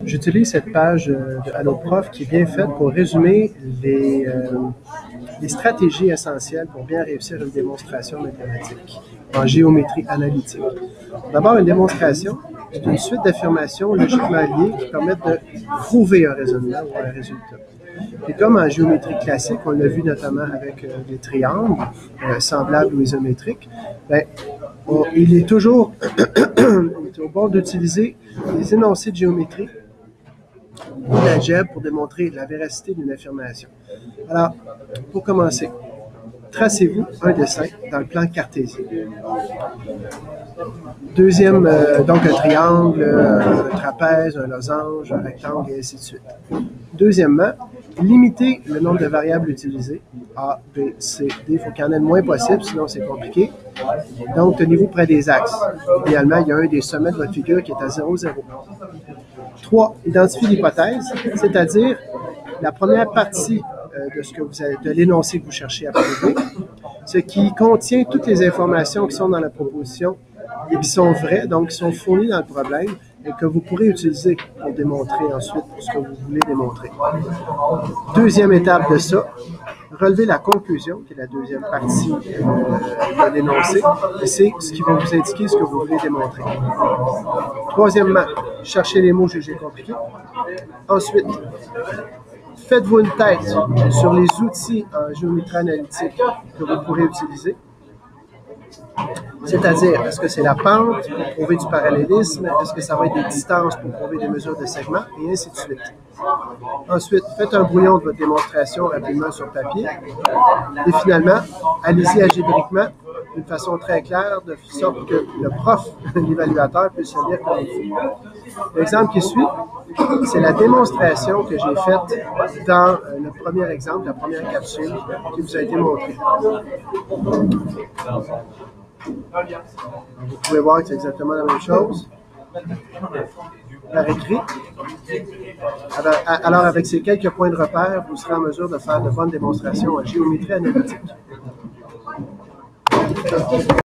J'utilise cette page de AlloProf qui est bien faite pour résumer les stratégies essentielles pour bien réussir une démonstration mathématique en géométrie analytique. D'abord, une démonstration, c'est une suite d'affirmations logiquement liées qui permettent de prouver un raisonnement ou un résultat. Et comme en géométrie classique, on l'a vu notamment avec des triangles semblables ou isométriques, il est toujours au bon d'utiliser les énoncés de géométrie ou d'algèbre pour démontrer la véracité d'une affirmation. Alors, pour commencer, tracez-vous un dessin dans le plan cartésien. Deuxième, donc un triangle, un trapèze, un losange, un rectangle, et ainsi de suite. Deuxièmement, limitez le nombre de variables utilisées, A, B, C, D. Il faut qu'il y en ait le moins possible, sinon c'est compliqué. Donc, tenez-vous près des axes. Idéalement, il y a un des sommets de votre figure qui est à 0, 0. 3. Identifiez l'hypothèse, c'est-à-dire la première partie de l'énoncé que vous cherchez à prouver, ce qui contient toutes les informations qui sont dans la proposition et qui sont vraies, donc qui sont fournies dans le problème et que vous pourrez utiliser pour démontrer ensuite ce que vous voulez démontrer. Deuxième étape de ça, relevez la conclusion, qui est la deuxième partie de l'énoncé, et c'est ce qui va vous indiquer ce que vous voulez démontrer. Troisièmement, cherchez les mots jugés compliqués. Ensuite, faites-vous une tête sur les outils en géométrie analytique que vous pourrez utiliser. C'est-à-dire, est-ce que c'est la pente pour prouver du parallélisme? Est-ce que ça va être des distances pour prouver des mesures de segments? Et ainsi de suite. Ensuite, faites un brouillon de votre démonstration rapidement sur papier. Et finalement, allez-y algébriquement d'une façon très claire, de sorte que le prof, l'évaluateur, puisse le lire comme il faut. L'exemple qui suit, c'est la démonstration que j'ai faite dans le premier exemple, la première capsule qui vous a été montrée. Vous pouvez voir que c'est exactement la même chose par écrit. Alors, avec ces quelques points de repère, vous serez en mesure de faire de bonnes démonstrations en géométrie analytique.